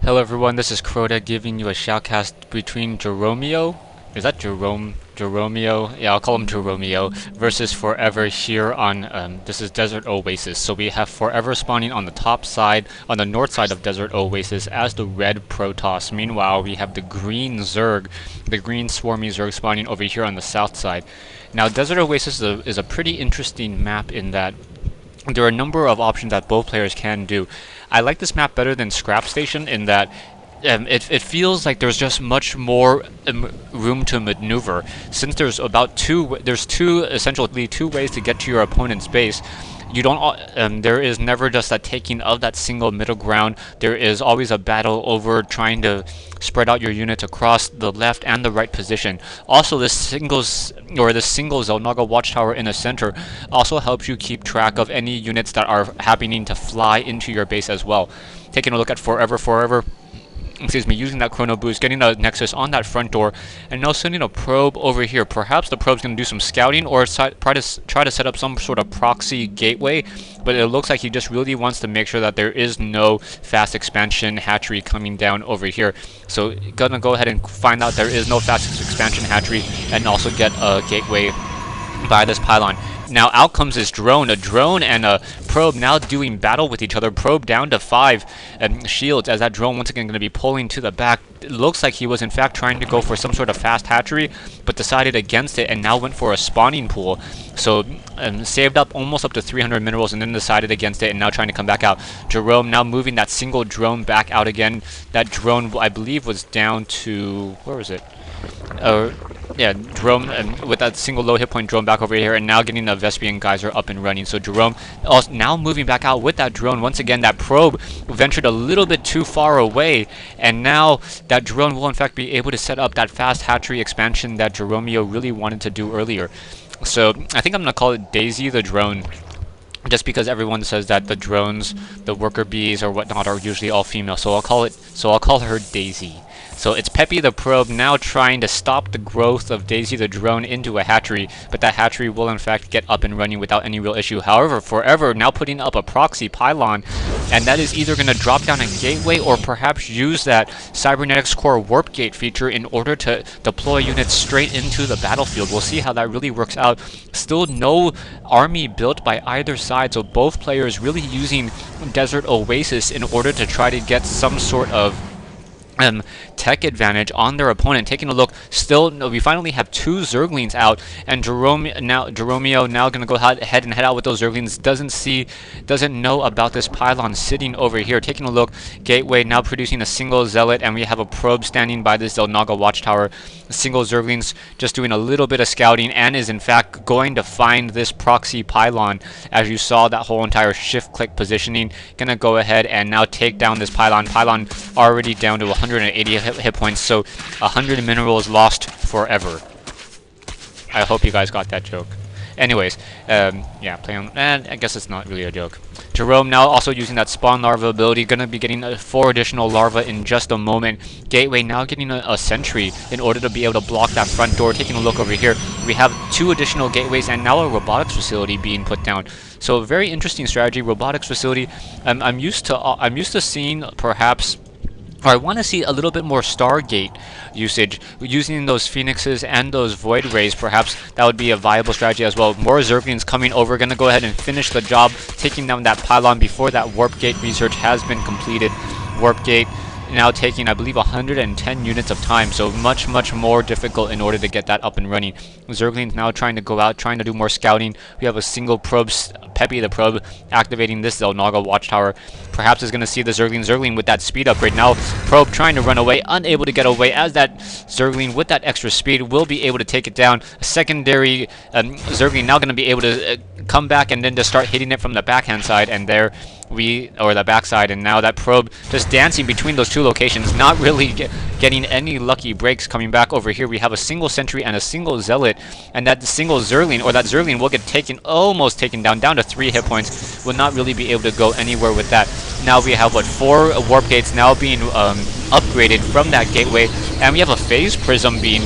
Hello everyone, this is Crota giving you a shoutcast between Jeromeoh. Is that Jeromeoh? Yeah, I'll call him Jeromeoh. Versus Forever here on, this is Desert Oasis. So we have Forever spawning on the top side, on the north side of Desert Oasis as the red Protoss. Meanwhile, we have the green Zerg, the green swarmy Zerg spawning over here on the south side. Now, Desert Oasis is a pretty interesting map in that there are a number of options that both players can do. I like this map better than Scrap Station in that it feels like there's just much more room to maneuver. Since there's essentially two ways to get to your opponent's base. You don't. There is never just a taking of that single middle ground. There is always a battle over trying to spread out your units across the left and the right position. Also, this single Xel'Naga watchtower in the center also helps you keep track of any units that are happening to fly into your base as well. Taking a look at Forever. Excuse me, using that chrono boost, getting a nexus on that front door, and now sending a probe over here. Perhaps the probe's going to do some scouting or try to set up some sort of proxy gateway, but it looks like he just really wants to make sure that there is no fast expansion hatchery coming down over here. So gonna go ahead and find out there is no fast expansion hatchery and also get a gateway by this pylon. Now out comes this drone, a drone and a probe now doing battle with each other. Probe down to 5 shields as that drone once again going to be pulling to the back. It looks like he was in fact trying to go for some sort of fast hatchery, but decided against it and now went for a spawning pool. So saved up almost up to 300 minerals and then decided against it and now trying to come back out. Jeromeoh now moving that single drone back out again. That drone I believe was down to, where was it? Yeah, Jerome with that single low hit point drone back over here and now getting the Vespian Geyser up and running. So Jerome also now moving back out with that drone. Once again, that probe ventured a little bit too far away and now that drone will in fact be able to set up that fast hatchery expansion that Jeromeoh really wanted to do earlier. So I think I'm going to call it Daisy the drone, just because everyone says that the drones, the worker bees or whatnot are usually all female. So I'll call her Daisy. So it's Peppy the probe now trying to stop the growth of Daisy the drone into a hatchery, but that hatchery will in fact get up and running without any real issue. However, Forever now putting up a proxy pylon, and that is either going to drop down a gateway or perhaps use that Cybernetics Core warp gate feature in order to deploy units straight into the battlefield. We'll see how that really works out. Still no army built by either side, so both players really using Desert Oasis in order to try to get some sort of tech advantage on their opponent. Taking a look, still we finally have 2 Zerglings out, and Jeromeoh now gonna go ahead and head out with those Zerglings. Doesn't know about this pylon sitting over here. Taking a look, gateway now producing a single zealot, and we have a probe standing by this Xel'Naga watchtower. Single Zerglings just doing a little bit of scouting and is in fact going to find this proxy pylon. As you saw, that whole entire shift click positioning, gonna go ahead and now take down this pylon. Pylon already down to 180 hit points, so 100 minerals lost forever. I hope you guys got that joke. Anyways, yeah, play on, and I guess it's not really a joke. Jerome now also using that spawn larva ability, gonna be getting 4 additional larva in just a moment. Gateway now getting a sentry in order to be able to block that front door. Taking a look over here, we have 2 additional gateways and now a robotics facility being put down. So a very interesting strategy, robotics facility. I'm used to seeing perhaps, or I want to see a little bit more Stargate usage, using those Phoenixes and those Void Rays. Perhaps that would be a viable strategy as well. More Zerglings coming over, going to go ahead and finish the job, taking down that pylon before that Warp Gate research has been completed. Warp Gate now taking, I believe, 110 units of time, so much more difficult in order to get that up and running. Zerglings now trying to go out, trying to do more scouting. We have a single probe, Peppy the probe, activating this Xel'Naga watchtower. Perhaps is going to see the Zergling with that speed upgrade. Now probe trying to run away, unable to get away, as that Zergling with that extra speed will be able to take it down. A secondary Zergling now going to be able to come back and then just start hitting it from the backhand side, and there or the backside, and now that probe just dancing between those 2 locations, not really getting any lucky breaks. Coming back over here, we have a single sentry and a single zealot, and that single Zergling, or that Zergling, will get almost taken down to 3 hit points. Will not really be able to go anywhere with that. Now we have 4 warp gates now being upgraded from that gateway, and we have a phase prism being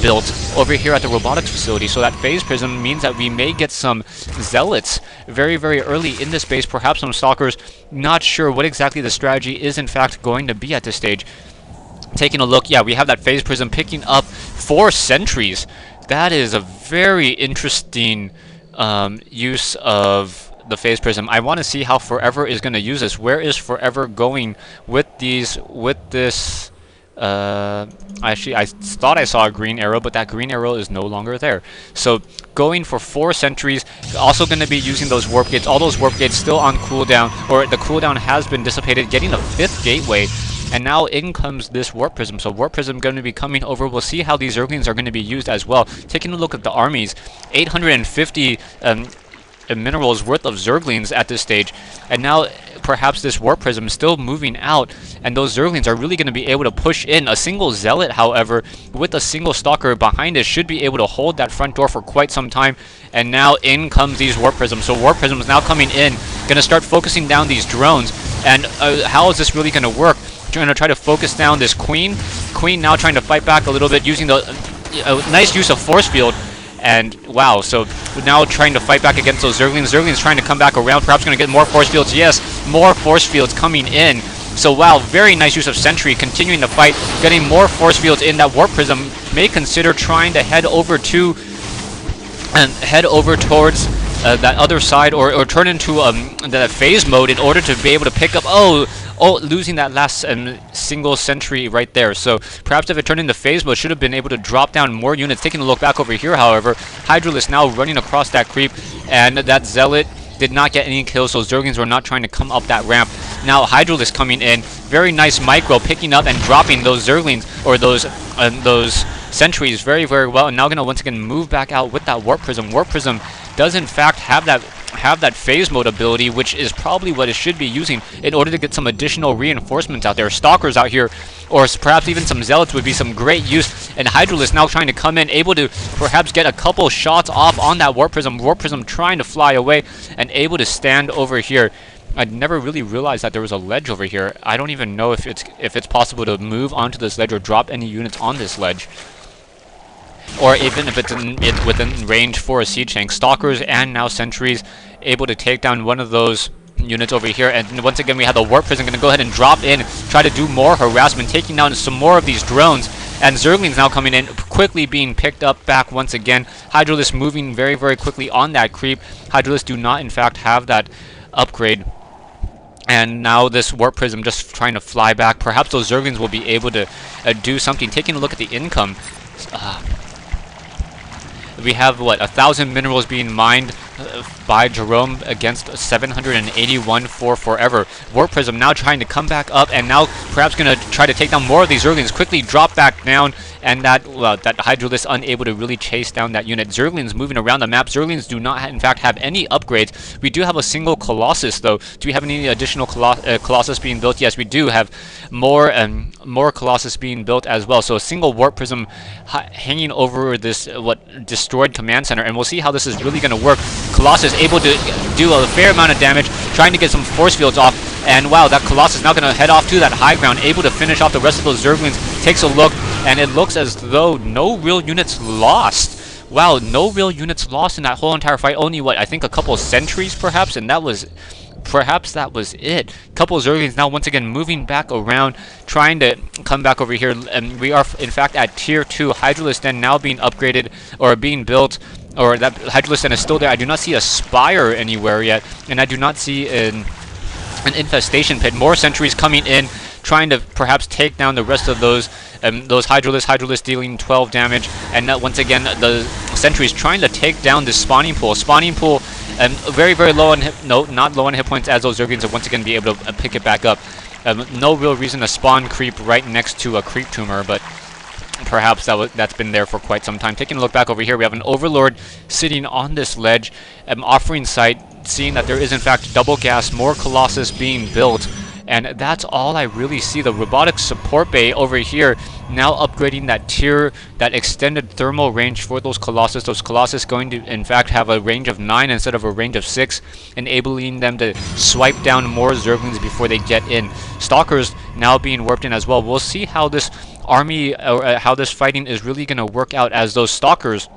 built over here at the robotics facility. So that phase prism means that we may get some zealots very, very early in this base, perhaps some stalkers. Not sure what exactly the strategy is in fact going to be at this stage. Taking a look, yeah, we have that phase prism picking up 4 sentries. That is a very interesting use of the phase prism. I want to see how Forever is going to use this. Where is Forever going with these, with this? Actually, I thought I saw a green arrow, but that green arrow is no longer there. So going for 4 sentries, also going to be using those warp gates. All those warp gates still on cooldown, or the cooldown has been dissipated, getting a 5th gateway. And now in comes this Warp Prism. So Warp Prism going to be coming over. We'll see how these Zerglings are going to be used as well. Taking a look at the armies, 850 minerals worth of Zerglings at this stage. And now perhaps this Warp Prism still moving out. And those Zerglings are really going to be able to push in. A single Zealot, however, with a single Stalker behind it, should be able to hold that front door for quite some time. And now in comes these Warp Prisms. So Warp Prism is now coming in. Going to start focusing down these drones. And how is this really going to work? Going to try to focus down this Queen. Queen now trying to fight back a little bit using the nice use of Force Field. And wow, so now trying to fight back against those Zerglings. Zerglings trying to come back around, perhaps going to get more Force Fields. Yes, more Force Fields coming in. So wow, very nice use of Sentry, continuing the fight, getting more Force Fields in. That Warp Prism may consider trying to head over to towards that other side, or turn into the phase mode in order to be able to pick up. Oh, losing that last single sentry right there. So perhaps if it turned into phase mode, should have been able to drop down more units. Taking a look back over here, however, Hydralisk now running across that creep, and that Zealot did not get any kills, so Zerglings were not trying to come up that ramp. Now Hydralisk coming in, very nice micro, picking up and dropping those Zerglings, or those sentries very, very well. And now going to once again move back out with that Warp Prism. Warp Prism does in fact have that phase mode ability, which is probably what it should be using in order to get some additional reinforcements out there. Stalkers out here, or perhaps even some Zealots would be some great use. And Hydralisk now trying to come in, able to perhaps get a couple shots off on that Warp Prism. Warp Prism trying to fly away and able to stand over here. I never really realized that there was a ledge over here. I don't even know if it's possible to move onto this ledge or drop any units on this ledge, or even if it's within range for a siege tank. Stalkers and now sentries able to take down one of those units over here. And once again, we have the Warp Prism going to go ahead and drop in, try to do more harassment, taking down some more of these drones. And Zerglings now coming in, quickly being picked up back once again. Hydralisk moving very, very quickly on that creep. Hydralisk do not, in fact, have that upgrade. And now this Warp Prism just trying to fly back. Perhaps those Zerglings will be able to do something. Taking a look at the income. We have, what, 1,000 minerals being mined by Jeromeoh against 781 for Forever. Warp Prism now trying to come back up, and now perhaps going to try to take down more of these Zerglings. Quickly drop back down, and that Hydralisk unable to really chase down that unit. Zerglings moving around the map. Zerglings do not, in fact, have any upgrades. We do have a single Colossus, though. Do we have any additional Colossus being built? Yes, we do have more Colossus being built as well. So a single Warp Prism hanging over this destroyed command center, and we'll see how this is really going to work. Colossus able to do a fair amount of damage, trying to get some force fields off. And wow, that Colossus now going to head off to that high ground, able to finish off the rest of those Zerglings. Takes a look, and it looks as though no real units lost. Wow, no real units lost in that whole entire fight. Only, what, I think a couple of sentries perhaps, and that was... perhaps that was it. Couple of Zerglings now once again moving back around, trying to come back over here. And we are, in fact, at Tier 2. Hydralisk Den now being upgraded, or being built, or that Hydralisk Den is still there. I do not see a Spire anywhere yet, and I do not see an infestation pit. More sentries coming in, trying to perhaps take down the rest of those Hydralisk dealing 12 damage. And once again, the sentries trying to take down this spawning pool. Very, very low on not low on hit points, as those Zerglings will once again be able to pick it back up. No real reason to spawn creep right next to a creep tumor, but perhaps that's been there for quite some time. Taking a look back over here, we have an Overlord sitting on this ledge, offering sight, seeing that there is in fact double gas, more Colossus being built. And that's all I really see. The robotics support bay over here now upgrading that tier, that extended thermal range for those Colossus. Those Colossus going to, in fact, have a range of 9 instead of a range of 6, enabling them to swipe down more Zerglings before they get in. Stalkers now being warped in as well. We'll see how this army, or how this fighting is really going to work out, as those Stalkers,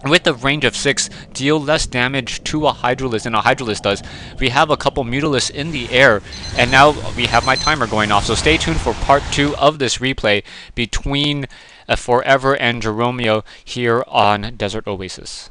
with a range of 6, deal less damage to a Hydralisk than a Hydralisk does. We have a couple Mutalisks in the air, and now we have my timer going off. So stay tuned for part 2 of this replay between Forever and Jeromeoh here on Desert Oasis.